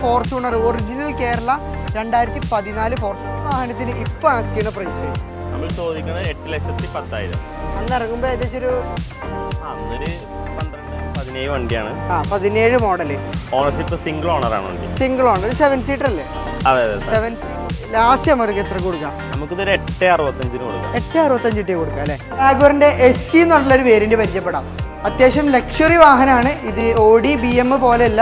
Fortuner original Kerala 2014 Fortuner വാഹനത്തിന് ഇപ്പോൾ ask ചെയ്യുന്ന പ്രൈസ് നമ്മൾ ചോദിക്കുന്നത് 8,10,000. അന്ന് ഇറങ്ങുമ്പോൾ ഏകദേശം ഒരു അന്നൊരു 12-17 വണ്ടിയാണ്. 17 മോഡല്. ഓണർഷിപ്പ് സിംഗിൾ ഓണറാണ് വണ്ടി. സിംഗിൾ ഓണർ 7 സീറ്റർ അല്ലേ? അതെ അതെ. 7 ലാസ്റ്റ് നമുക്ക് എത്ര കൊടുക്കാം? നമുക്കിതൊരു 8,65 കൊടുക്കാം. 8,65 കൊടുക്കാം അല്ലേ? ജാഗ്വറിന്റെ SC എന്ന് പറഞ്ഞൊരു വേരിയന്റ് പരിചയപ്പെടാം. അത്യാവശ്യം ലക്ഷറി വാഹനമാണ് ഇത്. ഓഡി BM പോലെയല്ല,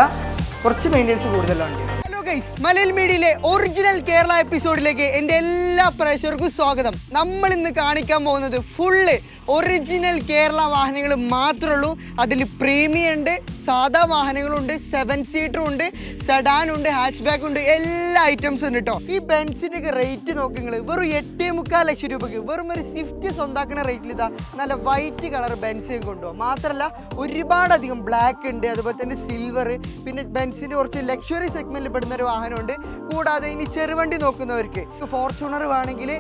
കുറച്ച് മെയിൻ്റെനൻസ് കൂടുതലാണ്. ഹലോ ഗൈസ്, മലയാള മീഡിയയിലെ ഒറിജിനൽ കേരള എപ്പിസോഡിലേക്ക് എൻ്റെ എല്ലാ പ്രേക്ഷകർക്കും സ്വാഗതം. നമ്മൾ ഇന്ന് കാണിക്കാൻ പോകുന്നത് ഫുള്ള് ഒറിജിനൽ കേരള വാഹനങ്ങൾ മാത്രമേ ഉള്ളൂ. അതിൽ പ്രീമിയം ഉണ്ട്, സാധാ വാഹനങ്ങളുണ്ട്, 7 സീറ്ററും ഉണ്ട്, സെഡാൻ ഉണ്ട്, ഹാച്ച് ബാക്ക് ഉണ്ട്, എല്ലാ ഐറ്റംസും ഉണ്ട് കേട്ടോ. ഈ ബെൻസിൻ്റെ ഒക്കെ റേറ്റ് നോക്കുക, വെറും 8.25 ലക്ഷം രൂപയ്ക്ക് വെറും ഒരു സ്വിഫ്റ്റ് സ്വന്താക്കുന്ന റേറ്റിൽ ഇതാ നല്ല വൈറ്റ് കളർ ബെൻസ് കൊണ്ടുപോകും. മാത്രമല്ല ഒരുപാടധികം ബ്ലാക്ക് ഉണ്ട്, അതുപോലെ തന്നെ സിൽവർ, പിന്നെ ബെൻസിൻ്റെ കുറച്ച് ലക്ഷറി സെഗ്മെന്റിൽ പെടുന്ന ഒരു വാഹനമുണ്ട്. കൂടാതെ ഇനി ചെറുവണ്ടി നോക്കുന്നവർക്ക് ഫോർച്യൂണർ വേണമെങ്കിൽ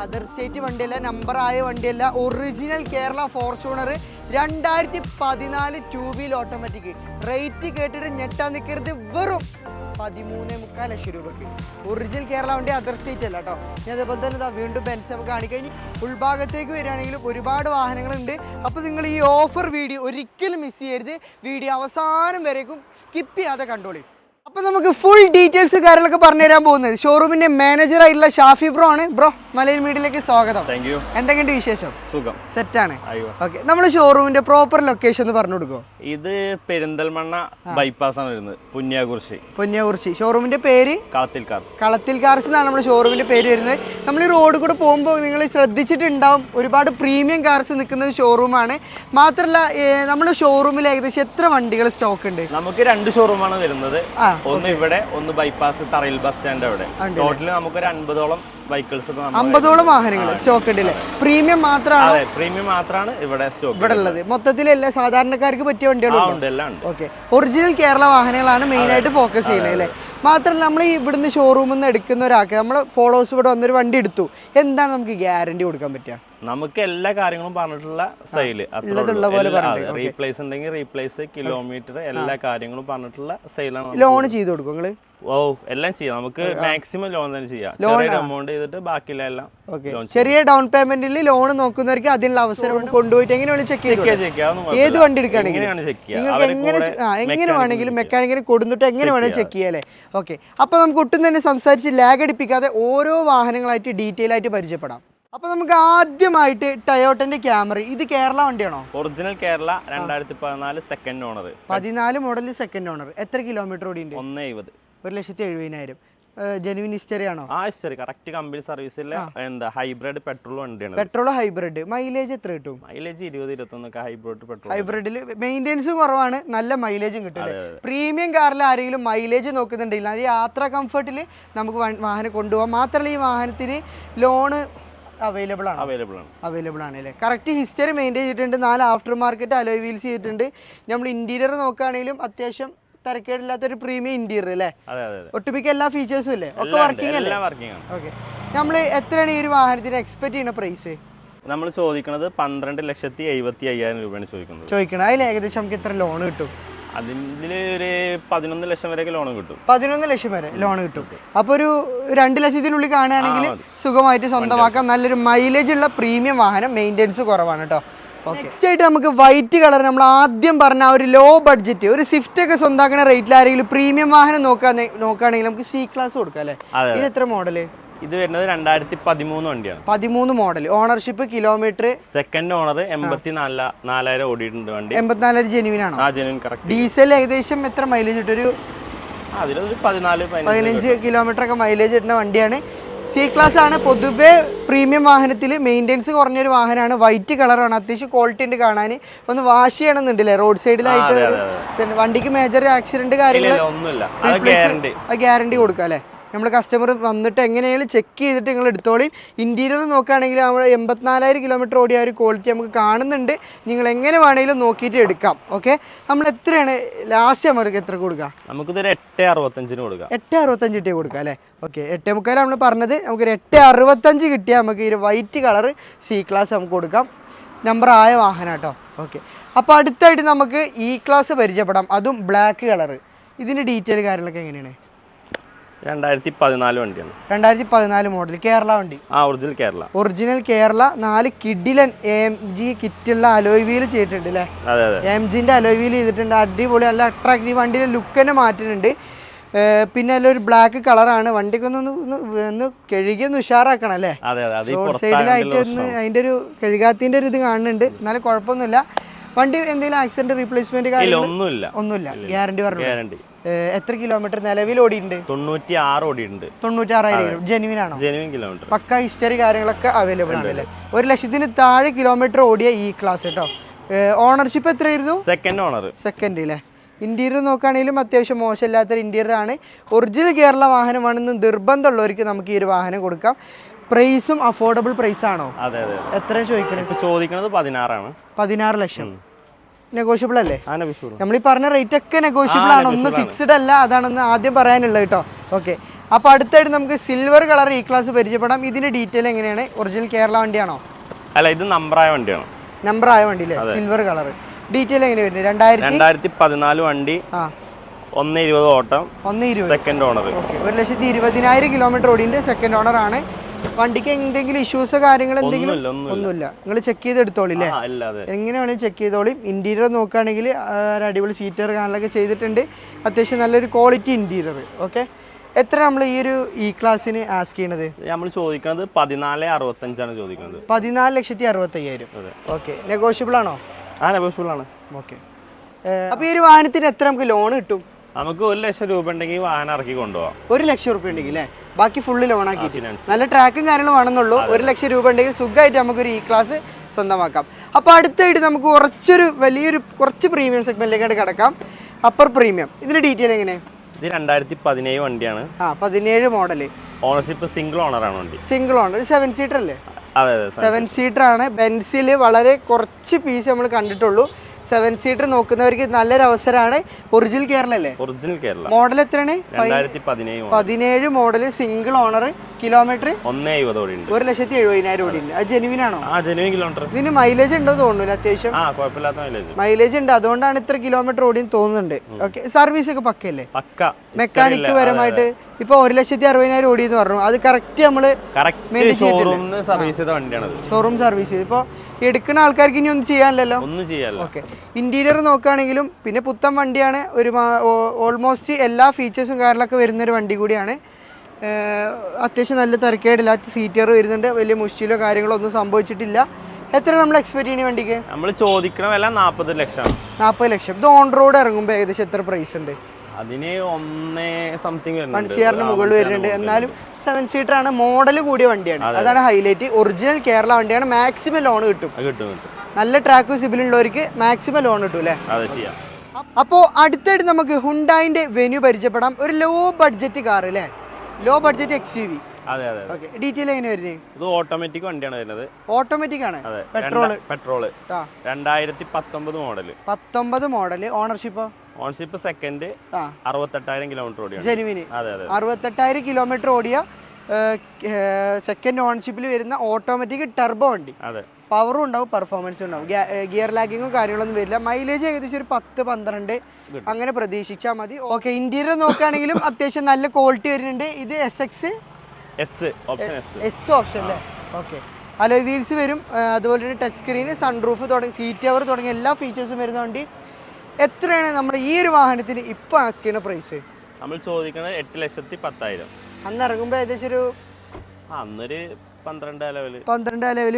അതർ സ്റ്റേറ്റ് വണ്ടിയല്ല, നമ്പറായ വണ്ടിയല്ല, original Kerala Fortuner 2014 2 wheel automatic. Rate കേട്ടിട്ട് ഞെട്ടാൻ നിൽക്കരുത്, വെറും 13.25 ലക്ഷം രൂപയ്ക്ക് ഒറിജിനൽ കേരള വണ്ടി, അതർ സ്റ്റേറ്റ് അല്ല കേട്ടോ. ഞാൻ അതേപോലെ തന്നെ വീണ്ടും ബെൻസ് നമുക്ക് കാണിക്കാം. ഇനി ഉൾഭാഗത്തേക്ക് വരികയാണെങ്കിലും ഒരുപാട് വാഹനങ്ങളുണ്ട്. അപ്പോൾ നിങ്ങൾ ഈ ഓഫർ വീഡിയോ ഒരിക്കലും മിസ് ചെയ്യരുത്. വീഡിയോ അവസാനം വരേക്കും സ്കിപ്പ് ചെയ്യാതെ കണ്ടോളി. അപ്പോൾ നമുക്ക് ഫുൾ ഡീറ്റെയിൽസ് കാര്യങ്ങളൊക്കെ പറഞ്ഞു തരാൻ പോകുന്നത് ഷോറൂമിന്റെ മാനേജർ ആയിട്ടുള്ള ഷാഫി ബ്രോ ആണ്. ബ്രോ, മലയാള മീഡിയയിലേക്ക് സ്വാഗതം. Thank you. എന്തൊക്കെയുണ്ട് വിശേഷം? സുഖം. സെറ്റാണ്. ഓക്കെ, നമ്മുടെ ഷോറൂമിന്റെ പ്രോപ്പർ ലൊക്കേഷൻ ഒന്ന് പറഞ്ഞു കൊടുക്കുമോ? ഇത് പെരിന്തൽമണ്ണ ബൈപ്പാസ് ആണ് വരുന്നത്, പുണ്യാകുറിശി. ഷോറൂമിന്റെ പേര് കളത്തിൽ കാർസ് എന്നാണ് നമ്മുടെ ഷോറൂമിന്റെ പേര് വരുന്നത്. നമ്മൾ ഈ റോഡ് കൂടെ പോകുമ്പോൾ നിങ്ങൾ ശ്രദ്ധിച്ചിട്ടുണ്ടാവും, ഒരുപാട് പ്രീമിയം കാർസ് നിൽക്കുന്ന ഒരു ഷോറൂമാണ്. മാത്രമല്ല നമ്മുടെ ഷോറൂമിൽ ഏകദേശം എത്ര വണ്ടികൾ സ്റ്റോക്ക് ഉണ്ട്? നമുക്ക് 2 ഷോറൂമാണ് വരുന്നത്. ഒന്ന് ഇവിടെ, ഒന്ന് ബൈപ്പാസ് തറയിൽ ബസ് സ്റ്റാൻഡ് അവിടെ. ടോട്ടല് നമുക്കൊരു 50ഓളം വെഹിക്കിൾസ്, 50ഓളം വാഹനങ്ങൾ സ്റ്റോക്ക് ഉണ്ട് അല്ലേ? പ്രീമിയം മാത്രമാണ് ഇവിടെ സ്റ്റോക്ക് ഇവിടെ ഉള്ളത്. മൊത്തത്തിൽ എല്ലാ സാധാരണക്കാർക്ക് പറ്റിയ വണ്ടികളുണ്ട്. ഓക്കെ, ഒറിജിനൽ കേരള വാഹനങ്ങളാണ് മെയിൻ ആയിട്ട് ഫോക്കസ് ചെയ്യുന്നത് അല്ലേ? മാത്രമല്ല നമ്മൾ ഇവിടുന്ന് ഷോറൂമിൽ നിന്ന് എടുക്കുന്ന ഒരാൾക്ക് നമ്മൾ ഫോളോവേഴ്സ് ഇവിടെ വന്നൊരു വണ്ടി എടുത്തു, എന്താണ് നമുക്ക് ഗ്യാരണ്ടി കൊടുക്കാൻ പറ്റുക? നമുക്ക് എല്ലാ കാര്യങ്ങളും പറഞ്ഞിട്ടുള്ള സെയില്, റീപ്ലേസ് ഉണ്ടെങ്കിൽ റീപ്ലേസ്, കിലോമീറ്റർ, എല്ലാ കാര്യങ്ങളും പറഞ്ഞിട്ടുള്ള സെയിലാണ്. ലോൺ ചെയ്ത് കൊടുക്കും നിങ്ങള്? ഓ, എല്ലാം ചെയ്യാം. നമുക്ക് മാക്സിമം ലോൺ തന്നെ ചെയ്യാം. ചെറിയ എമൗണ്ട് ചെയ്തിട്ട് ബാക്കിയുള്ള എല്ലാം. ചെറിയ ഡൗൺ പേയ്മെന്റിൽ ലോൺ നോക്കുന്നവർക്ക് അതിനുള്ള അവസരം കൊണ്ടുപോയിട്ട് എങ്ങനെയാണ് ചെക്ക് ചെയ്യാം? ഏത് വണ്ടി എടുക്കുകയാണെങ്കിൽ എങ്ങനെ വേണമെങ്കിലും മെക്കാനിക്കിനെ കൊടുത്തിട്ട് എങ്ങനെ വേണമെങ്കിൽ ചെക്ക് ചെയ്യാം അല്ലേ? ഓക്കെ, അപ്പോൾ നമുക്ക് ഒട്ടും തന്നെ സംസാരിച്ച് ലാഗ് അടിപ്പിക്കാതെ ഓരോ വാഹനങ്ങളായിട്ട് ഡീറ്റെയിൽ ആയിട്ട് പരിചയപ്പെടാം. അപ്പോൾ നമുക്ക് ആദ്യമായിട്ട് ടൊയോട്ടന്റെ ക്യാമറി, ഇത് കേരള വണ്ടിയാണോ? Original Kerala 2014 second owner, 14 model second owner. എത്ര കിലോമീറ്റർ ഓടിയുണ്ട്? 170. 1,70,000. ജെനുവിൻ ഹിസ്റ്ററി ആണോ? ഹിസ്റ്ററി കറക്റ്റ് കമ്പനി സർവീസിലെ ഹൈബ്രിഡ് പെട്രോൾ വണ്ടിയാണ്. Petrol hybrid. മൈലേജ് എത്ര കിട്ടും? Mileage 20-21 hybrid petrol. ഹൈബ്രിഡിൽ മെയിൻ്റെനൻസും കുറവാണ്, നല്ല മൈലേജും കിട്ടും. പ്രീമിയം കാറിൽ ആരെങ്കിലും മൈലേജ് നോക്കുന്നുണ്ടെങ്കിൽ അത് യാത്രാ കംഫർട്ടിൽ നമുക്ക് വാഹനം കൊണ്ടുപോകാം. മാത്രമല്ല ഈ വാഹനത്തിന് ലോണ് അവൈലബിൾ ആണ് അല്ലേ? കറക്റ്റ് ഹിസ്റ്ററി മെയിൻറ്റെയിൻ ചെയ്തിട്ടുണ്ട്. 4 ആഫ്റ്റർ മാർക്കറ്റ് അലോയ് വീൽസ് ചെയ്തിട്ടുണ്ട്. നമ്മൾ ഇന്റീരിയർ നോക്കുകയാണെങ്കിലും അത്യാവശ്യം തരക്കേടില്ലാത്തൊരു പ്രീമിയം ഇന്റീരിയർ അല്ലേ? ഒട്ടുമിക്ക എല്ലാ ഫീച്ചേഴ്സും ഇല്ലേ? ഒക്കെ വർക്കിംഗ് അല്ലേ? ഓക്കെ, നമ്മൾ എത്രയാണ് ഈ ഒരു വാഹനത്തിന് എക്സ്പെക്ട് ചെയ്യുന്ന പ്രൈസ്? നമ്മൾ ചോദിക്കുന്നത് 12,75,000 രൂപയാണ് ചോദിക്കുന്നത്. അതിൽ ഏകദേശം നമുക്ക് എത്ര ലോൺ കിട്ടും? അതിൽ ഒരു 11 ലക്ഷം വരെ ലോൺ കിട്ടും. 11 ലക്ഷം വരെ ലോൺ കിട്ടും. അപ്പോൾ ഒരു 2 ലക്ഷത്തിനുള്ളിൽ കാണുകയാണെങ്കിൽ സുഖമായിട്ട് സ്വന്തമാക്കാം. നല്ലൊരു മൈലേജ് ഉള്ള പ്രീമിയം വാഹനം, മെയിൻ്റെനൻസ് കുറവാണ് കേട്ടോ. നെക്സ്റ്റ് ആയിട്ട് നമുക്ക് വൈറ്റ് കളർ, നമ്മൾ ആദ്യം പറഞ്ഞ ഒരു ലോ ബഡ്ജറ്റ്, ഒരു സ്വിഫ്റ്റ് ഒക്കെ സ്വന്തമാക്കുന്ന റേറ്റിൽ ആരെങ്കിലും പ്രീമിയം വാഹനം നോക്കുകയാണെങ്കിൽ നമുക്ക് C ക്ലാസ് കൊടുക്കാം അല്ലേ? ഇത് എത്ര മോഡല്? ഇത് വരുന്നത് 2013 വണ്ടിയാണ്. 13 model. Ownership, kilometre? Second owner, 84,000 ഓടിയിട്ടുണ്ട് വണ്ടി. 84,000 ജെനുവിൻ ആണോ? Genuine correct. ഡീസൽ ഏകദേശം എത്ര മൈലേജ് കിട്ടും? ഒരു 15 കിലോമീറ്റർ ഒക്കെ മൈലേജ് കിട്ടുന്ന വണ്ടിയാണ്. C ക്ലാസ് ആണ്. പൊതുവെ പ്രീമിയം വാഹനത്തിൽ മെയിൻ്റെനൻസ് കുറഞ്ഞൊരു വാഹനമാണ്. വൈറ്റ് കളറാണ്, അത്യാവശ്യം ക്വാളിറ്റി ഉണ്ട് കാണാൻ. ഒന്ന് വാഷ് ചെയ്യണമെന്നുണ്ടല്ലേ റോഡ് സൈഡിലായിട്ട്? പിന്നെ വണ്ടിക്ക് മേജർ ആക്സിഡന്റ് കാര്യങ്ങൾ ഗ്യാരണ്ടി കൊടുക്കാം അല്ലേ? നമ്മൾ കസ്റ്റമർ വന്നിട്ട് എങ്ങനെയാലും ചെക്ക് ചെയ്തിട്ട് നിങ്ങൾ എടുത്തോളി. ഇൻറ്റീരിയർ നോക്കുകയാണെങ്കിൽ നമ്മൾ 84,000 കിലോമീറ്റർ ഓടിയ ഒരു ക്വാളിറ്റി നമുക്ക് കാണുന്നുണ്ട്. നിങ്ങൾ എങ്ങനെ വേണമെങ്കിലും നോക്കിയിട്ട് എടുക്കാം. ഓക്കെ, നമ്മൾ എത്രയാണ് ലാസ്റ്റ് നമുക്ക് എത്ര കൊടുക്കുക? നമുക്കിതൊരു 8,65 കൊടുക്കാം. 8,65 കിട്ടിയാൽ കൊടുക്കാം അല്ലേ? ഓക്കെ, 8.25 നമ്മൾ പറഞ്ഞത്. നമുക്കൊരു 8,65 കിട്ടിയാൽ നമുക്ക് ഈ വൈറ്റ് കളർ C ക്ലാസ് നമുക്ക് കൊടുക്കാം. നമ്പർ ആയ വാഹനം കേട്ടോ. ഓക്കെ, അപ്പോൾ അടുത്തായിട്ട് നമുക്ക് E ക്ലാസ് പരിചയപ്പെടാം, അതും ബ്ലാക്ക് കളർ. ഇതിൻ്റെ ഡീറ്റെയിൽ കാര്യങ്ങളൊക്കെ എങ്ങനെയാണ്? 2014 വണ്ടിയാണ്. 2014 മോഡൽ കേരള വണ്ടി. ഒറിജിനൽ കേരള. ഒറിജിനൽ കേരള. 4 കിഡിലൻ AMG കിറ്റുള്ള അലോയ് വീൽ ചെയ്തിട്ടുണ്ട് അല്ലേ? AMGൻ്റെ അലോയ് വീൽ ചെയ്തിട്ടുണ്ട്. അടിപൊളി, നല്ല അട്രാക്റ്റീവ്. വണ്ടിയുടെ ലുക്ക് തന്നെ മാറ്റുന്നുണ്ട്. പിന്നെ അതിലൊരു ബ്ലാക്ക് കളറാണ്. വണ്ടിക്ക് ഒന്ന് കഴുകിയൊന്ന് ഉഷാറാക്കണം അല്ലേ? റോഡ് സൈഡിലായിട്ട് ഒന്ന് അതിൻ്റെ ഒരു കഴുകാത്തിൻ്റെ ഒരു ഇത് കാണുന്നുണ്ട്. എന്നാലും കുഴപ്പമൊന്നുമില്ല. വണ്ടി എന്തെങ്കിലും ആക്സിഡന്റ് റീപ്ലേസ്മെന്റ് ഒന്നുമില്ല. ഗ്യാരണ്ടി പറഞ്ഞു. എത്ര കിലോമീറ്റർ നിലവിൽ ഓടിയിട്ടുണ്ട്? 96 ഓടിയിട്ടുണ്ട്. 96,000 ജെനുവിൻ ആണോ? Genuine kilometre. പക്ക ഹിസ്റ്ററി കാര്യങ്ങളൊക്കെ അവൈലബിൾ ആണല്ലേ? 1,00,000 താഴെ കിലോമീറ്റർ ഓടിയ ഈ ക്ലാസ് കേട്ടോ. ഓണർഷിപ്പ് എത്രയായിരുന്നു? Second owner. സെക്കൻഡ് അല്ലേ? ഇന്റീരിയർ നോക്കുകയാണെങ്കിലും അത്യാവശ്യം മോശമില്ലാത്തൊരു ഇന്റീരിയർ ആണ്. ഒറിജിനൽ കേരള വാഹനമാണെന്ന് നിർബന്ധമുള്ളവർക്ക് നമുക്ക് ഈ ഒരു വാഹനം കൊടുക്കാം. പ്രൈസും അഫോർഡബിൾ പ്രൈസ് ആണോ? എത്ര ചോദിക്കുന്നത്? 16 ലക്ഷം. നെഗോഷ്യബിൾ അല്ലേ? നമ്മൾ ഈ പറഞ്ഞ റേറ്റ് ഒക്കെ നെഗോഷ്യബിൾ ആണ്, ഒന്നും ഫിക്സ്ഡ് അല്ല. അതാണെന്ന് ആദ്യം പറയാനുള്ളത് കേട്ടോ. ഓക്കെ, അപ്പോൾ അടുത്തായിട്ട് നമുക്ക് സിൽവർ കളർ ഈ ക്ലാസ് പരിചയപ്പെടാം. ഇതിന്റെ ഡീറ്റെയിൽ എങ്ങനെയാണ്? ഒറിജിനൽ കേരള വണ്ടിയാണോ? അല്ല, ഇത് നമ്പറായ വണ്ടിയാണ്. നമ്പറായ വണ്ടി അല്ലേ? Silver colour. ഡീറ്റെയിൽ എങ്ങനെ വരുന്നത്? 2014 വണ്ടി. 120 ഓട്ടം. 120. Second owner. 1,20,000 കിലോമീറ്റർ ഓടിന്റെ സെക്കൻഡ് ഓണർ ആണ്. വണ്ടിക്ക് എന്തെങ്കിലും ഇഷ്യൂസോ കാര്യങ്ങൾ എന്തെങ്കിലും? ഒന്നുമില്ല. നിങ്ങൾ ചെക്ക് ചെയ്ത് എടുത്തോളില്ലേ? എങ്ങനെ വേണമെങ്കിലും ചെക്ക് ചെയ്തോളി. ഇന്റീരിയർ നോക്കുകയാണെങ്കിൽ ഒരു അടിപൊളി സീറ്റർ കാണലൊക്കെ ചെയ്തിട്ടുണ്ട്. അത്യാവശ്യം നല്ലൊരു ക്വാളിറ്റി ഇന്റീരിയർ. ഓക്കെ, എത്ര നമ്മൾ ഈ ഒരു ഇ ക്ലാസ്സിന് ആസ്ക് ചെയ്യണത്? നമ്മൾ ചോദിക്കുന്നത് 14,65 ചോദിക്കുന്നത്. 14,65,000. ഓക്കെ, നെഗോഷ്യബിൾ ആണോ? നെഗോഷ്യബിൾ ആണ്. ഓക്കെ, അപ്പോൾ ഈ ഒരു വാഹനത്തിന് എത്ര നമുക്ക് ലോൺ കിട്ടും? നമുക്ക് 1 ലക്ഷം രൂപ ഉണ്ടെങ്കിൽ വാഹനം ഇറക്കി കൊണ്ടുപോകാം. 1 ലക്ഷം രൂപ ഉണ്ടെങ്കിൽ അല്ലേ? ബാക്കി ഫുള്ള് ലോൺ ആക്കി. നല്ല ട്രാക്കും കാര്യങ്ങളും വേണമെന്നുള്ളൂ. 1 ലക്ഷം രൂപ ഉണ്ടെങ്കിൽ സുഖമായിട്ട് നമുക്കൊരു ഇ ക്ലാസ് സ്വന്തമാക്കാം. അപ്പോൾ അടുത്തായിട്ട് നമുക്ക് കുറച്ച് പ്രീമിയം സെഗ്മെന്റിലേക്കായിട്ട് കിടക്കാം. Upper premium. ഇതിന്റെ ഡീറ്റെയിൽ എങ്ങനെ? ഇത് 2017 വണ്ടിയാണ്. 17 മോഡല്. ഓണർഷിപ്പ് സിംഗിൾ ഓണർ ആണ് വണ്ടി. Single owner. 7 സീറ്റർ അല്ലേ? അതെ, 7 സീറ്റർ ആണ്. ബെൻസിൽ വളരെ കുറച്ച് പീസ് നമ്മൾ കണ്ടിട്ടുള്ളൂ. 7 സീറ്റർ നോക്കുന്നവർക്ക് നല്ലൊരു അവസരമാണ്. ഒറിജിനൽ കേരള അല്ലേ? ഒറിജിനൽ കേരള. മോഡൽ എത്രയാണ്? 2017 മോഡൽ. Single owner. കിലോമീറ്റർ 170 ഓടിയുണ്ട്. 1,70,000 ഓടിയുണ്ട്. അത് ജെനുവിൻ ആണോ? Genuine kilometre. ഇതിന് മൈലേജ് ഉണ്ടോ തോന്നുന്നു? അത്യാവശ്യം കുഴപ്പമില്ലാത്ത മൈലേജ് ഉണ്ട്. അതുകൊണ്ടാണ് ഇത്ര കിലോമീറ്റർ ഓടിയെന്ന് തോന്നുന്നുണ്ട്. ഓക്കെ, സർവീസ് ഒക്കെ പക്കയല്ലേ? മെക്കാനിക് പരമായിട്ട് ഇപ്പൊ 1,60,000 ഓടിയെന്ന് പറഞ്ഞു. അത് കറക്റ്റ് നമ്മള് ഷോറൂം സർവീസ് ചെയ്ത് ഇപ്പൊ എടുക്കുന്ന ആൾക്കാർക്ക് ഇനി ഒന്നും ചെയ്യാനില്ലല്ലോ. ഓക്കെ, ഇന്റീരിയർ നോക്കുകയാണെങ്കിലും പിന്നെ പുത്തൻ വണ്ടിയാണ്. ഓൾമോസ്റ്റ് എല്ലാ ഫീച്ചേഴ്സും കാര്യങ്ങളൊക്കെ വരുന്നൊരു വണ്ടി കൂടിയാണ്. അത്യാവശ്യം നല്ല തിരക്കേടില്ലാത്ത സീറ്റർ വരുന്നുണ്ട്. വലിയ മുഷ്ടിലോ കാര്യങ്ങളോ ഒന്നും സംഭവിച്ചിട്ടില്ല. എത്ര നമ്മൾ എക്സ്പെക്ട് ചെയ്യുന്ന വണ്ടിക്ക്? നമ്മൾ ചോദിക്കണ വില 40 ലക്ഷം. 40 ലക്ഷം. ഇത് ഓൺ റോഡ് ഇറങ്ങുമ്പോൾ ഏകദേശം എത്ര പ്രൈസ് ഉണ്ട്? അതിന് 1 CR മുകളിൽ വരുന്നുണ്ട്. എന്നാലും 7 സീറ്റർ ആണ്. മോഡൽ കൂടിയ വണ്ടിയാണ്. അതാണ് ഹൈലൈറ്റ്. ഒറിജിനൽ കേരള വണ്ടിയാണ്. മാക്സിമം ലോൺ കിട്ടും. നല്ല ട്രാക്കും സിബിലും ഉള്ളവർക്ക് മാക്സിമം ലോൺ കിട്ടും അല്ലേ? അപ്പോൾ അടുത്തായിട്ട് നമുക്ക് ഹുണ്ടായിന്റെ വെന്യൂ പരിചയപ്പെടാം. ഒരു ലോ ബഡ്ജറ്റ് കാർ അല്ലേ? Low budget XUV. ഡീറ്റെയിൽ എങ്ങനെ വരുന്നത്? ഇത് ഓട്ടോമാറ്റിക് വണ്ടിയാണ് വരുന്നത്. ഓട്ടോമാറ്റിക് ആണ്. Petrol 2019 model. 19 model. Ownership second. 68,000 kilometre ഓടിയ ജെനുവിന്. 68,000 കിലോമീറ്റർ ഓടിയ സെക്കൻഡ് ഓണർഷിപ്പിൽ വരുന്ന ഓട്ടോമാറ്റിക് ടർബോ വണ്ടി. പവറും ഉണ്ടാവും, പെർഫോമൻസും ഉണ്ടാവും. ഗിയർ ലാഗിങ്ങും കാര്യങ്ങളൊന്നും വരില്ല. മൈലേജ് ഏകദേശം ഒരു 10-12 അങ്ങനെ പ്രതീക്ഷിച്ചാൽ മതി. ഓക്കെ, ഇന്റീരിയർ നോക്കുകയാണെങ്കിലും അത്യാവശ്യം നല്ല ക്വാളിറ്റി വരുന്നുണ്ട്. ഇത് എസ് ഓപ്ഷൻ അല്ലേ? ഓക്കെ, അലോയ് വീൽസ് വരും. അതുപോലെ തന്നെ ടച്ച് സ്ക്രീന്, സൺറൂഫ് തുടങ്ങി സീറ്റ് കവർ തുടങ്ങിയ എല്ലാ ഫീച്ചേഴ്സും വരുന്ന വണ്ടി. എത്രയാണ് നമ്മുടെ ഈ ഒരു വാഹനത്തിന് ഇപ്പോൾ ആസ്ക് ചെയ്യുന്ന പ്രൈസ്? നമ്മൾ ചോദിക്കുന്നത് 8,10,000. അന്ന് ഇറങ്ങുമ്പോൾ ഏകദേശം ഒരു 12 ലെവൽ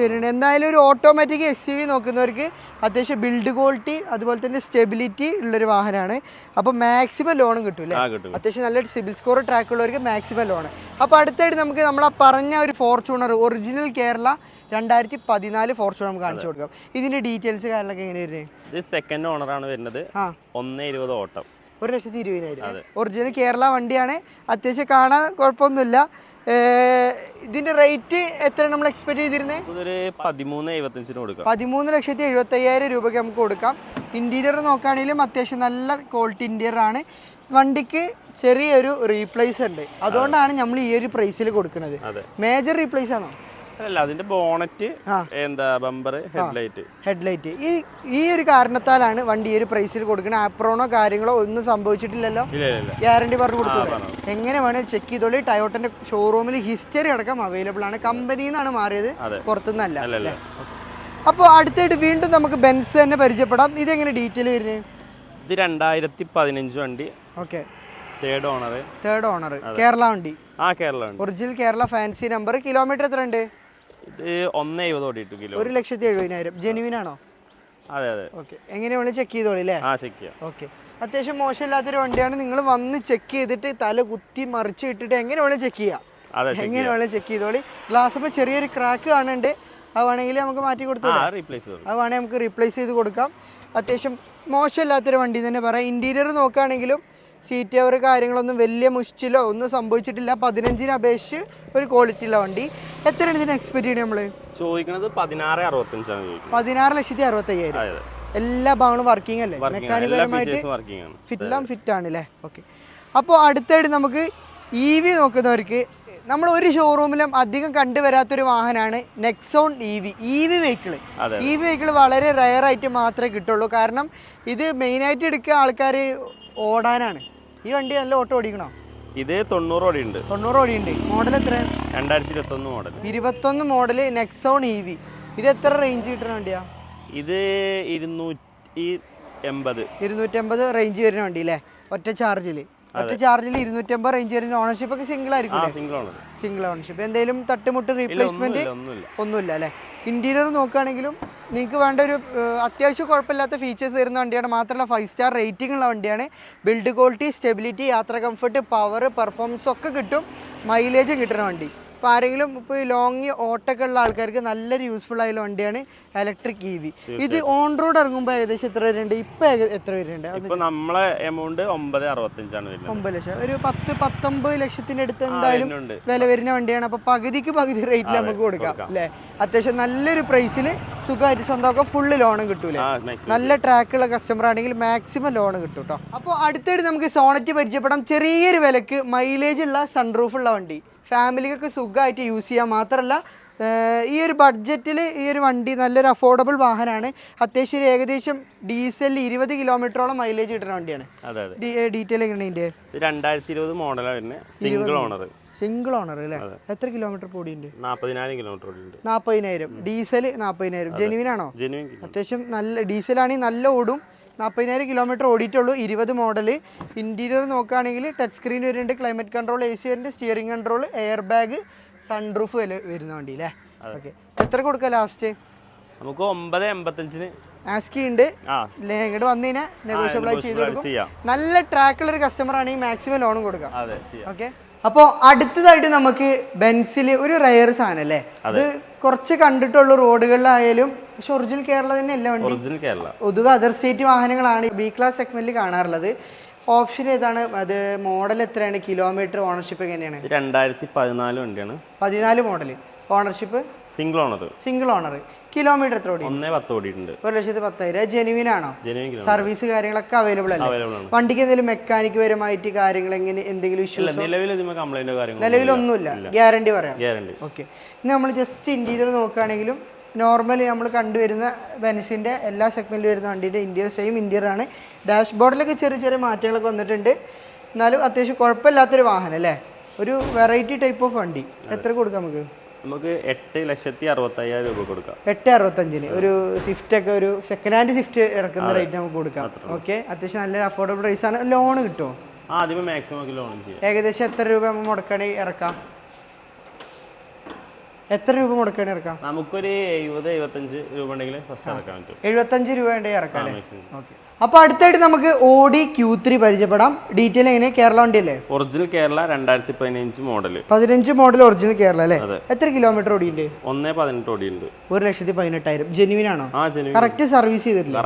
വരുന്നുണ്ട്. എന്തായാലും ഒരു ഓട്ടോമാറ്റിക് SUV നോക്കുന്നവർക്ക് അത്യാവശ്യം ബിൽഡ് ക്വാളിറ്റി അതുപോലെ തന്നെ സ്റ്റെബിലിറ്റി ഉള്ളൊരു വാഹനമാണ്. അപ്പോൾ മാക്സിമം ലോണും കിട്ടും അല്ലേ? അത്യാവശ്യം നല്ല സിബിൽ സ്കോർ ട്രാക്ക് ഉള്ളവർക്ക് മാക്സിമം ലോൺ. അപ്പോൾ അടുത്തായിട്ട് നമുക്ക് നമ്മളാ പറഞ്ഞ ഒരു ഫോർച്യൂണർ ഒറിജിനൽ കേരള 2014 ഫോർച്യൂണർ നമുക്ക് കാണിച്ചു കൊടുക്കാം. ഇതിന്റെ ഡീറ്റെയിൽസ് കാര്യങ്ങളൊക്കെ എങ്ങനെ വരുന്നത്? ഇത് സെക്കൻഡ് ഓണർ ആണ് വരുന്നത്. 120 ഓട്ടം. 1,20,000. ഒറിജിനൽ കേരള വണ്ടിയാണ്. അത്യാവശ്യം കാണാൻ കുഴപ്പമൊന്നുമില്ല. ഇതിന്റെ റേറ്റ് എത്ര നമ്മൾ എക്സ്പെക്ട് ചെയ്തിരുന്നത്? 13,75 കൊടുക്കാം. 13,75,000 രൂപയ്ക്ക് നമുക്ക് കൊടുക്കാം. ഇന്റീരിയർ നോക്കുകയാണെങ്കിലും അത്യാവശ്യം നല്ല ക്വാളിറ്റി ഇന്റീരിയർ ആണ്. വണ്ടിക്ക് ചെറിയൊരു റീപ്ലേസ് ഉണ്ട്. അതുകൊണ്ടാണ് നമ്മൾ ഈ ഒരു പ്രൈസിൽ കൊടുക്കുന്നത്. മേജർ റീപ്ലേസ് ആണോ? അല്ല അതിന്റെ ബോണറ്റ്, എന്താ ബമ്പർ, ഹെഡ്ലൈറ്റ്. ഈ ഒരു കാരണത്താലാണ് വണ്ടി ഈ ഒരു പ്രൈസിൽ കൊടുക്കുന്നത്. ആപ്രോണോ കാര്യങ്ങളോ ഒന്നും സംഭവിച്ചിട്ടില്ലല്ലോ, ഗ്യാരണ്ടി പറഞ്ഞു കൊടുത്തു. എങ്ങനെ വേണേൽ ചെക്ക് ചെയ്തോളി. ടയോട്ടന്റെ ഷോറൂമിൽ ഹിസ്റ്ററി അടക്കം അവൈലബിൾ ആണ്. കമ്പനിയിൽ നിന്നാണ് മാറിയത്, പുറത്തുനിന്നല്ല. അപ്പോൾ അടുത്തായിട്ട് വീണ്ടും നമുക്ക് ബെൻസ് തന്നെ പരിചയപ്പെടാം. ഇതെങ്ങനെ ഡീറ്റെയിൽ വരുന്നത്? ഇത് 2015 വണ്ടി. Okay, third owner. കേരള വണ്ടി. കേരള വണ്ടി. Original Kerala fancy number. Kilometre എത്ര ഉണ്ട്? ഇത് 1.70 ഓടിയിട്ടു. 1,70,000. ജെനുവിൻ ആണോ? അതെ. ഓക്കെ, എങ്ങനെയാണ് ചെക്ക് ചെയ്തോളി അല്ലേ? ചെക്ക് ചെയ്യാം. ഓക്കെ, അത്യാവശ്യം മോശമില്ലാത്തൊരു വണ്ടിയാണ്. നിങ്ങൾ വന്ന് ചെക്ക് ചെയ്തിട്ട് തല കുത്തി മറിച്ച് ഇട്ടിട്ട് എങ്ങനെ വേണേലും ചെക്ക് ചെയ്യാം. എങ്ങനെ വേണേലും ചെക്ക് ചെയ്തോളി. ഗ്ലാസ് ഇപ്പോൾ ചെറിയൊരു ക്രാക്ക് കാണുന്നുണ്ട്, അത് വേണമെങ്കിൽ നമുക്ക് മാറ്റി കൊടുത്തു. അത് വേണമെങ്കിൽ നമുക്ക് റീപ്ലേസ് ചെയ്ത് കൊടുക്കാം. അത്യാവശ്യം മോശമില്ലാത്തൊരു വണ്ടി തന്നെ പറയാം. ഇൻറ്റീരിയർ നോക്കുകയാണെങ്കിലും സീറ്റ് കവർ കാര്യങ്ങളൊന്നും വലിയ മുഷ്ടിലോ ഒന്നും സംഭവിച്ചിട്ടില്ല. 15-ന് അപേക്ഷിച്ച് ഒരു ക്വാളിറ്റി ഉള്ള വണ്ടി. എത്രയാണ് ഇതിന് എക്സ്പെക്ട് ചെയ്യണത് നമ്മൾ? ചോദിക്കുന്നത് 16,65,000. 16,65,000. എല്ലാ ഭാഗങ്ങളും വർക്കിംഗ് അല്ലേ? മെക്കാനിക് പരമായിട്ട് ഫിറ്റ് ആണ് അല്ലേ? ഓക്കെ. അപ്പോൾ അടുത്തായിട്ട് നമുക്ക് EV നോക്കുന്നവർക്ക് നമ്മൾ ഒരു ഷോറൂമിലും അധികം കണ്ടുവരാത്തൊരു വാഹനമാണ് നെക്സോൺ EV വെഹിക്കിൾ വളരെ റയർ ആയിട്ട് മാത്രമേ കിട്ടുള്ളൂ. കാരണം ഇത് മെയിനായിട്ട് എടുക്കുക ആൾക്കാർ ഓടാനാണ്. ഈ വണ്ടി നല്ല ഓട്ടോ ഓടിക്കണോ? ഇത് 90 ഓടിയുണ്ട്. 90 ഓടിയുണ്ട്. മോഡൽ എത്ര? 2021 മോഡൽ. 21 model Nexon EV. ഇത് എത്ര റേഞ്ച് കിട്ടുന്ന വണ്ടിയാ? ഇത് 280 റേഞ്ച് വരുന്ന വണ്ടി അല്ലേ? ഒറ്റ ചാർജിൽ 250 റേഞ്ച് വരുന്ന. ഓണർഷിപ്പ് ഒക്കെ സിംഗിൾ ആയിരിക്കും? Single ownership. എന്തെങ്കിലും തട്ടുമുട്ട് റീപ്ലേസ്മെന്റ് ഒന്നുമില്ല അല്ലേ? ഇന്റീരിയർ നോക്കുകയാണെങ്കിലും നിങ്ങൾക്ക് വേണ്ട ഒരു അത്യാവശ്യം കുഴപ്പമില്ലാത്ത ഫീച്ചേഴ്സ് തരുന്ന വണ്ടിയാണ്. മാത്രമല്ല 5 സ്റ്റാർ റേറ്റിംഗ് ഉള്ള വണ്ടിയാണ്. ബിൽഡ് ക്വാളിറ്റി, സ്റ്റെബിലിറ്റി, യാത്ര കംഫർട്ട്, പവർ, പെർഫോമൻസ് ഒക്കെ കിട്ടും. മൈലേജ് കിട്ടുന്ന വണ്ടി. അപ്പോൾ ആരെങ്കിലും ഇപ്പോൾ ലോങ് ഓട്ടൊക്കെ ഉള്ള ആൾക്കാർക്ക് നല്ലൊരു യൂസ്ഫുൾ ആയുള്ള വണ്ടിയാണ് ഇലക്ട്രിക് EV. ഇത് ഓൺ റോഡ് ഇറങ്ങുമ്പോൾ ഏകദേശം എത്ര വരുന്നുണ്ട്? ഇപ്പം എത്ര വരുന്നുണ്ട്? ഇപ്പോൾ നമ്മളെ എമൗണ്ട് 9,65,000 വരുന്നത്. 9 ലക്ഷം. ഒരു 10-19 ലക്ഷത്തിൻ്റെ അടുത്ത് എന്തായാലും വില വരുന്ന വണ്ടിയാണ്. അപ്പോൾ പകുതി റേറ്റിൽ നമുക്ക് കൊടുക്കാം അല്ലേ? അത്യാവശ്യം നല്ലൊരു പ്രൈസിൽ സുഖമായിട്ട് സ്വന്തമൊക്കെ ഫുള്ള് ലോണും കിട്ടൂലേ? നല്ല ട്രാക്കുള്ള കസ്റ്റമർ ആണെങ്കിൽ മാക്സിമം ലോൺ കിട്ടും കേട്ടോ. അപ്പോൾ അടുത്തായിട്ട് നമുക്ക് സോണറ്റ് പരിചയപ്പെടാം. ചെറിയൊരു വിലക്ക് മൈലേജ് ഉള്ള സൺറൂഫ് ഉള്ള വണ്ടി. ഫാമിലിക്കൊക്കെ സുഖമായിട്ട് യൂസ് ചെയ്യാം. മാത്രമല്ല ഈ ഒരു ബഡ്ജറ്റിൽ ഈ ഒരു വണ്ടി നല്ലൊരു അഫോർഡബിൾ വാഹനമാണ്. അത്യാവശ്യം ഏകദേശം ഡീസലിൽ 20 കിലോമീറ്ററോളം മൈലേജ് കിട്ടുന്ന വണ്ടിയാണ്. ഡീറ്റെയിൽ എങ്ങനെയാണ് ഇതിൻ്റെ? 2020 മോഡലാണ്. സിംഗിൾ ഓണർ അല്ലേ? എത്ര കിലോമീറ്റർ ഓടിയുണ്ട്? 40,000 കിലോമീറ്റർ ഓടിയുണ്ട്. 40,000. ഡീസൽ 40,000. ജെനുവിൻ ആണോ? അത്യാവശ്യം നല്ല ഡീസലാണെങ്കിൽ നല്ല ഓടും. 40,000 കിലോമീറ്റർ ഓടിയിട്ടുള്ളൂ. 20 മോഡൽ. ഇൻറ്റീരിയർ നോക്കുകയാണെങ്കിൽ ടച്ച് സ്ക്രീൻ വരുന്നുണ്ട്, ക്ലൈമറ്റ് കൺട്രോൾ, AC വരുന്നുണ്ട്, steering control, air bag, sunroof വരുന്ന വണ്ടി അല്ലേ? ഓക്കെ, എത്ര കൊടുക്കുക ലാസ്റ്റ്? നമുക്ക് 9,85 ആസ്കി ഉണ്ട്. ഇങ്ങോട്ട് വന്നു കഴിഞ്ഞാൽ നെഗോഷ്യബിൾ ആയി ചെയ്ത് കൊടുക്കും. നല്ല ട്രാക്കുള്ളൊരു കസ്റ്റമർ ആണെങ്കിൽ മാക്സിമം ലോണും കൊടുക്കാം. ഓക്കെ. അപ്പോൾ അടുത്തതായിട്ട് നമുക്ക് ബെൻസിൽ ഒരു റയർ സാധനം അല്ലേ? അത് കുറച്ച് കണ്ടിട്ടുള്ളൂ റോഡുകളിലായാലും. പക്ഷെ ഒറിജിനൽ കേരള തന്നെ അല്ല വണ്ടി. പൊതുവെ അതർ സ്റ്റേറ്റ് വാഹനങ്ങളാണ് B ക്ലാസ് സെഗ്മെന്റിൽ കാണാറുള്ളത്. ഓപ്ഷൻ ഏതാണ്? അത് മോഡൽ എത്രയാണ്? കിലോമീറ്റർ, ഓണർഷിപ്പ് എങ്ങനെയാണ്? 2014 വണ്ടിയാണ്. 14 model. Ownership single owner. Kilometre എത്ര ഓടി? 1,10 ഓടിയിട്ടുണ്ട്. 1,10,000. ജെനുവിൻ ആണോ? സർവീസ് കാര്യങ്ങളൊക്കെ അവൈലബിൾ അല്ലേ? വണ്ടിക്ക് എന്തെങ്കിലും മെക്കാനിക് പരമായിട്ട് കാര്യങ്ങൾ എങ്ങനെ എന്തെങ്കിലും ഇഷ്യൂസ്? നിലവിലൊന്നുമില്ല. ഗ്യാരണ്ടി പറയാം. ഓക്കെ. ഇനി നമ്മൾ ജസ്റ്റ് ഇന്റീരിയർ നോക്കുകയാണെങ്കിലും നോർമലി നമ്മൾ കണ്ടുവരുന്ന ബെൻസിൻ്റെ എല്ലാ സെഗ്മെന്റിൽ വരുന്ന വണ്ടിൻ്റെ ഇന്റീരിയർ സെയിം ഇന്റീരിയർ ആണ്. ഡാഷ്ബോർഡിലൊക്കെ ചെറിയ മാറ്റങ്ങളൊക്കെ വന്നിട്ടുണ്ട്. എന്നാലും അത്യാവശ്യം കുഴപ്പമില്ലാത്തൊരു വാഹനം അല്ലേ? ഒരു വെറൈറ്റി ടൈപ്പ് ഓഫ് വണ്ടി. എത്ര കൊടുക്കാം നമുക്ക്? 8,65,000 രൂപ കൊടുക്കാം. 8,65,000 ഒരു സ്വിഫ്റ്റ് ഒക്കെ ഒരു സെക്കൻഡ് ഹാൻഡ് സ്വിഫ്റ്റ് ഇറക്കുന്ന റേറ്റ് നമുക്ക് കൊടുക്കാം. ഓക്കെ, അത്യാവശ്യം നല്ലൊരു അഫോർഡബിൾ പ്രൈസ് ആണ്. ലോൺ കിട്ടുമോ? ആദ്യമേ മാക്സിമം ലോൺ ചെയ്യാം. ഏകദേശം എത്ര രൂപ നമ്മൾ മുടക്കുകയാണെങ്കിൽ ഇറക്കാം? എത്ര രൂപ മുടക്കുകയാണെങ്കിൽ ഇറക്കാം? നമുക്കൊരു 70-75 രൂപ ഉണ്ടെങ്കിൽ ഫസ്റ്റ് ഇറക്കാൻ പറ്റും. 75 രൂപ ഉണ്ടെങ്കിൽ ഇറക്കാം അല്ലേ? ഓക്കെ. അപ്പോൾ അടുത്തായിട്ട് നമുക്ക് Audi Q3 പരിചയപ്പെടാം. ഡീറ്റെയിൽ എങ്ങനെ? കേരള വണ്ടി അല്ലേ? Original Kerala 2015 model. 15 model original Kerala അല്ലേ? എത്ര കിലോമീറ്റർ ഓടിയുണ്ട്? 1,18 ഓടിയുണ്ട്. 1,18,000. ജെനുവിൻ ആണോ? കറക്റ്റ് സർവീസ് ചെയ്തിട്ടില്ല?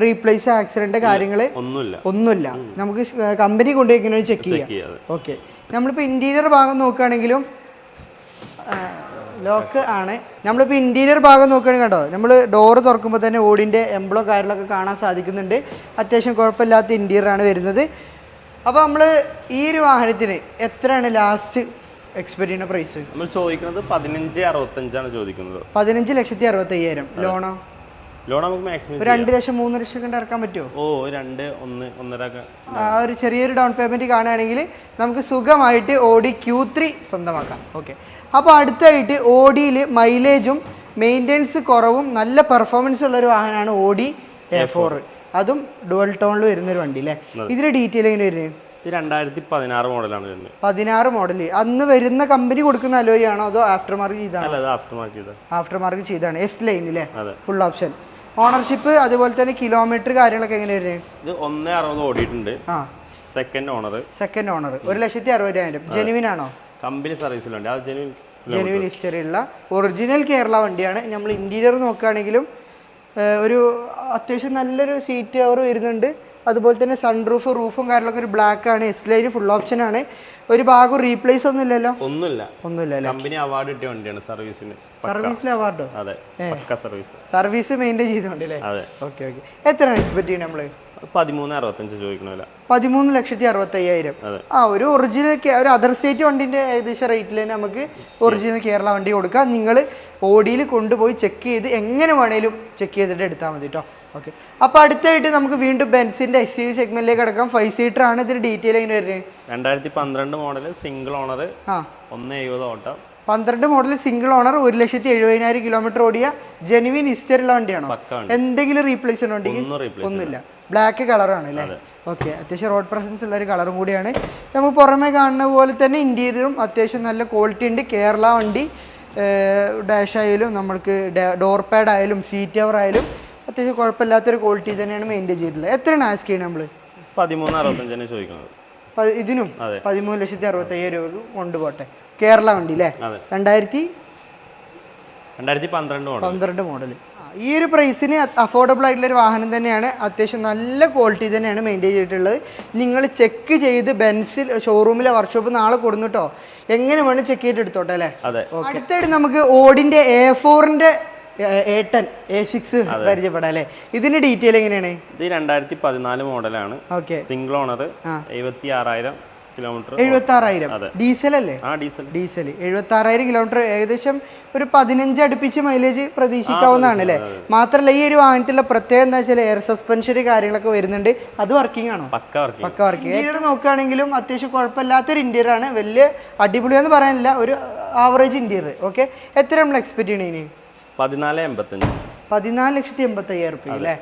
റീപ്ലേസ്, ആക്സിഡന്റ് കാര്യങ്ങൾ ഒന്നുമില്ല. നമുക്ക് കമ്പനി കൊണ്ടുപോയി ചെക്ക് ചെയ്യാം. ഓക്കെ. നമ്മളിപ്പോൾ ഇന്റീരിയർ ഭാഗം നോക്കുകയാണെങ്കിലും ലോക്ക് ആണ്. നമ്മളിപ്പോൾ ഇൻറ്റീരിയർ ഭാഗം നോക്കുകയാണെങ്കിൽ കേട്ടോ, നമ്മൾ ഡോറ് തുറക്കുമ്പോൾ തന്നെ ഓടിൻ്റെ എംബ്ലോ കാര്യങ്ങളൊക്കെ കാണാൻ സാധിക്കുന്നുണ്ട്. അത്യാവശ്യം കുഴപ്പമില്ലാത്ത ഇൻറ്റീരിയറാണ് വരുന്നത്. അപ്പോൾ നമ്മൾ ഈ ഒരു വാഹനത്തിന് എത്രയാണ് ലാസ്റ്റ് എക്സ്പെക്ട് ചെയ്യുന്ന പ്രൈസ്? നമ്മൾ ചോദിക്കുന്നത് 15,65,000 ചോദിക്കുന്നത്. 15,65,000. ലോണോ? ലോൺ നമുക്ക് മാക്സിമം 2 ലക്ഷം 3 ലക്ഷം കൊണ്ട് ഇറക്കാൻ പറ്റുമോ? 2, 1, 1.5. ആ ഒരു ചെറിയൊരു ഡൗൺ പേയ്മെന്റ് കാണുകയാണെങ്കിൽ നമുക്ക് സുഖമായിട്ട് ഓഡി Q3 സ്വന്തമാക്കാം. ഓക്കെ, അപ്പോൾ അടുത്തായിട്ട് ഓഡിയിൽ മൈലേജും മെയിൻ്റെനൻസ് കുറവും നല്ല പെർഫോമൻസ് ഉള്ളൊരു വാഹനമാണ് ഓഡി A4. അതും ഡുവൽ ടോണിൽ വരുന്നൊരു വണ്ടി അല്ലേ? ഇതിന്റെ ഡീറ്റെയിൽ എങ്ങനെ വരുന്നത്? 2016 മോഡലാണ് വരുന്നത്. 16 മോഡൽ. അന്ന് വരുന്ന കമ്പനി കൊടുക്കുന്ന അലോയ് ആണോ അതോ ആഫ്റ്റർ മാർക്ക് ചെയ്താണ്? ആഫ്റ്റർ മാർക്ക് ചെയ്താണ്. S ലൈൻ അല്ലേ? Full option. ഓണർഷിപ്പ് അതുപോലെ തന്നെ കിലോമീറ്റർ കാര്യങ്ങളൊക്കെ എങ്ങനെ വരുന്നത്? ഇത് 1.60 ഓടിയിട്ടുണ്ട്. Second owner. 1,60,000. ജെനുവിൻ ആണോ? കമ്പനി സർവീസിലുണ്ട്. അത് ജെനുവിൻ ഹിസ്റ്ററി ഉള്ള ഒറിജിനൽ കേരള വണ്ടിയാണ്. നമ്മൾ ഇന്റീരിയർ നോക്കുകയാണെങ്കിലും ഒരു അത്യാവശ്യം നല്ലൊരു സീറ്റ് കവർ വരുന്നുണ്ട്. അതുപോലെ തന്നെ റൂഫും കാര്യങ്ങളൊക്കെ ഒരു ബ്ലാക്ക് ആണ്. S ലൈൻ ഫുൾ ഓപ്ഷൻ ആണ്. ഒരു ഭാഗം റീപ്ലേസ് ഒന്നും ഇല്ലല്ലോ? ഒന്നുമില്ല. കമ്പനി അവാർഡ് കിട്ടിയ വണ്ടിയാണ് സർവീസിന്. സർവീസിലെ അവാർഡോ? അതെ, പക്ക സർവീസ് മെയിൻറ്റെയിൻ ചെയ്തോണ്ടല്ലേ? ഓക്കെ. എത്രയാണ് എക്സ്പെക്ട് ചെയ്യുന്നത് നമ്മള്? 13,65,000 ചോദിക്കണമല്ല. 13,65,000. ഒരു ഒറിജിനൽ ഒരു അതർ സ്റ്റേറ്റ് വണ്ടിന്റെ ഏകദേശം റേറ്റിൽ തന്നെ നമുക്ക് ഒറിജിനൽ കേരള വണ്ടി കൊടുക്കാം. നിങ്ങൾ ഓഡിയിൽ കൊണ്ടുപോയി ചെക്ക് ചെയ്ത് എങ്ങനെ വേണേലും ചെക്ക് ചെയ്തിട്ട് എടുത്താൽ മതി കേട്ടോ. ഓക്കെ, അപ്പോൾ അടുത്തായിട്ട് നമുക്ക് വീണ്ടും ബെൻസിന്റെ SUV സെഗ്മെന്റിലേക്ക് കിടക്കാം. 5 സീറ്റർ ആണ്. ഇതിന്റെ ഡീറ്റെയിൽ എങ്ങനെ വരുന്നത്? 2012 മോഡൽ സിംഗിൾ ഓണർ. 1.70 ഓട്ടം. 12 മോഡൽ സിംഗിൾ ഓണർ. 1,70,000 കിലോമീറ്റർ ഓടിയ ജെനുവിൻ ഹിസ്റ്ററി ഉള്ള വണ്ടിയാണോ? എന്തെങ്കിലും റീപ്ലേസ്മെന്റ് ഉണ്ടെങ്കിൽ? ഒന്നുമില്ല. ബ്ലാക്ക് കളറാണ് അല്ലേ? ഓക്കെ, അത്യാവശ്യം റോഡ് പ്രസൻസ് ഉള്ള ഒരു കളറും കൂടിയാണ്. നമുക്ക് പുറമെ കാണുന്ന പോലെ തന്നെ ഇന്റീരിയറും അത്യാവശ്യം നല്ല ക്വാളിറ്റി ഉണ്ട്. കേരള വണ്ടി ഡാഷ് ആയാലും നമ്മൾക്ക് ഡോർ പാഡ് ആയാലും സീറ്റ് കവർ ആയാലും അത്യാവശ്യം കുഴപ്പമില്ലാത്തൊരു ക്വാളിറ്റി തന്നെയാണ് മെയിൻറ്റെയിൻ ചെയ്തിട്ടുള്ളത്. എത്രയാണ് ആസ്ക് ചെയ്യുന്നത് നമ്മൾ? 13,65,000 ചോദിക്കുന്നത്. ഇതിനും 13,65,000 രൂപ കൊണ്ടുപോട്ടെ. കേരള വണ്ടി അല്ലേ? 2012 മോഡൽ. ഈ ഒരു പ്രൈസിന് അഫോർഡബിൾ ആയിട്ടുള്ള ഒരു വാഹനം തന്നെയാണ്. അത്യാവശ്യം നല്ല ക്വാളിറ്റി തന്നെയാണ് മെയിൻറ്റെയിൻ ചെയ്തിട്ടുള്ളത്. നിങ്ങൾ ചെക്ക് ചെയ്ത് ബെൻസിൽ ഷോറൂമിലെ വർക്ക്ഷോപ്പ് നാളെ കൊടുന്നിട്ടോ എങ്ങനെ വേണം ചെക്ക് ചെയ്തിട്ട് എടുത്തോട്ടെ അല്ലേ? അടുത്തായിട്ട് നമുക്ക് ഓഡിന്റെ A4ന്റെ A10 A6 പരിചയപ്പെടാം അല്ലേ? ഇതിന്റെ ഡീറ്റെയിൽ എങ്ങനെയാണ്? ഇത് 2014 മോഡലാണ്. Okay, single owner. 76,000 kilometre. 76,000 diesel അല്ലേ? ഡീസൽ. 76,000 കിലോമീറ്റർ. ഏകദേശം ഒരു 15 അടുപ്പിച്ച് മൈലേജ് പ്രതീക്ഷിക്കാവുന്നതാണ് അല്ലേ? മാത്രമല്ല ഈ ഒരു വാഹനത്തിലുള്ള പ്രത്യേകത എന്താ വെച്ചാൽ എയർ സസ്പെൻഷൻ കാര്യങ്ങളൊക്കെ വരുന്നുണ്ട്. അത് വർക്കിംഗ് ആണോ? പക്ക വർക്കിംഗ്. ഇന്റീരിയർ നോക്കുകയാണെങ്കിലും അത്യാവശ്യം കുഴപ്പമില്ലാത്തൊരു ഇന്റീരിയർ ആണ്. വലിയ അടിപൊളിയെന്ന് പറയാനില്ല, ഒരു ആവറേജ് ഇന്റീരിയർ. ഓക്കെ, എത്ര നമ്മൾ എക്സ്പെക്ട് ചെയ്യണേ? 14,85,000 രൂപ അല്ലേ?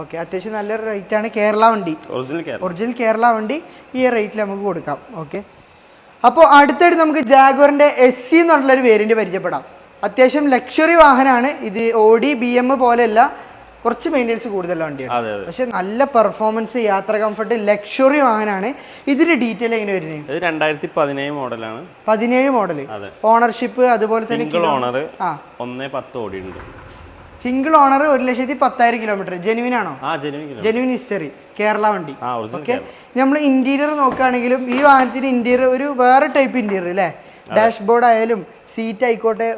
ഓക്കെ, അത്യാവശ്യം നല്ലൊരു റേറ്റ് ആണ്. കേരള വണ്ടി, ഒറിജിനൽ കേരള വണ്ടി ഈ റേറ്റിൽ നമുക്ക് കൊടുക്കാം. ഓക്കെ, അപ്പോൾ അടുത്തായിട്ട് നമുക്ക് ജാഗ്വറിന്റെ SC എന്ന് പറഞ്ഞൊരു വേരിയന്റ് പരിചയപ്പെടാം. അത്യാവശ്യം ലക്ഷറി വാഹനമാണ് ഇത്. ഓഡി BM പോലെയല്ല, കുറച്ച് മെയിൻ്റെനൻസ് കൂടുതലുള്ള വണ്ടിയാണ്. പക്ഷെ നല്ല പെർഫോമൻസ്, യാത്ര കംഫർട്ട്, ലക്ഷറി വാഹനമാണ്. ഇതിന്റെ ഡീറ്റെയിൽ എങ്ങനെ വരുന്നത്? 2017 മോഡലാണ്. 17 മോഡൽ. ഓണർഷിപ്പ് അതുപോലെ തന്നെ 1.10 ഓടിയുണ്ട്. Single owner. 1,10,000 കിലോമീറ്റർ. ജെനുവിൻ ആണോ? Genuine history. കേരള വണ്ടി. ഓക്കെ, നമ്മൾ ഇന്റീരിയർ നോക്കുകയാണെങ്കിലും ഈ വാഹനത്തിന് ഇന്റീരിയർ ഒരു വേറെ ടൈപ്പ് ഇന്റീരിയർ അല്ലേ? ഡാഷ്ബോർഡ് ആയാലും സീറ്റ് ആയിക്കോട്ടെ,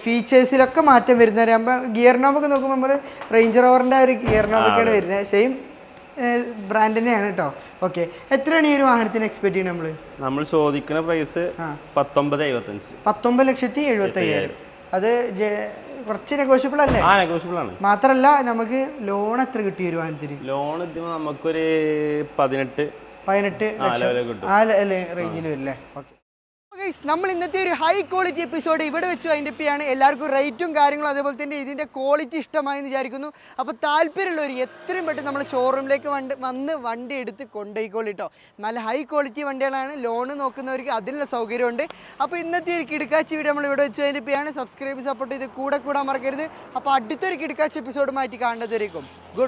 ഫീച്ചേഴ്സിലൊക്കെ മാറ്റം വരുന്നവരാകുമ്പോൾ ഗിയർ നോബൊക്കെ നോക്കുമ്പോൾ നമ്മൾ റേഞ്ച് റോവറിൻ്റെ ഒരു ഗിയർ നോബൊക്കെയാണ് വരുന്നത്. സെയിം ബ്രാൻഡ് തന്നെയാണ് കേട്ടോ. ഓക്കെ, എത്രയാണ് ഈ ഒരു വാഹനത്തിന് എക്സ്പെക്ട് ചെയ്യുന്നത്? നമ്മൾ ചോദിക്കുന്ന പ്രൈസ് 19,75,000. അത് കുറച്ച് നെഗോഷ്യബിൾ അല്ലേ? നെഗോഷ്യബിൾ ആണ്. മാത്രല്ല നമുക്ക് ലോൺ എത്ര കിട്ടി ഒരു വാഹനത്തിന്? ലോൺ നമുക്കൊരു 18 റേഞ്ചിൽ വരില്ലേ? ഓക്കെ, നമ്മൾ ഇന്നത്തെ ഒരു ഹൈ ക്വാളിറ്റി എപ്പിസോഡ് ഇവിടെ വെച്ച് അതിൻ്റെ ആണ്. എല്ലാവർക്കും റേറ്റും കാര്യങ്ങളും അതേപോലെ തന്നെ ഇതിൻ്റെ ക്വാളിറ്റി ഇഷ്ടമായെന്ന് വിചാരിക്കുന്നു. അപ്പോൾ താല്പര്യമുള്ളവർ എത്രയും പെട്ടെന്ന് നമ്മുടെ ഷോറൂമിലേക്ക് വന്ന് വണ്ടി എടുത്ത് കൊണ്ടുപോയിക്കോളിട്ടോ. നല്ല ഹൈ ക്വാളിറ്റി വണ്ടികളാണ്. ലോണ് നോക്കുന്നവർക്ക് അതിനുള്ള സൗകര്യമുണ്ട്. അപ്പോൾ ഇന്നത്തെ ഒരു കിടക്കാച്ചി വീഡിയോ നമ്മൾ ഇവിടെ വെച്ച് അതിൻ്റെ ആണ്. സബ്സ്ക്രൈബ് സപ്പോർട്ട് ചെയ്ത് കൂടാൻ മറക്കരുത്. അപ്പോൾ അടുത്തൊരു കിടക്കാച്ചി എപ്പിസോഡ് മാറ്റി കാണുന്നതായിരിക്കും. ഗുഡ്.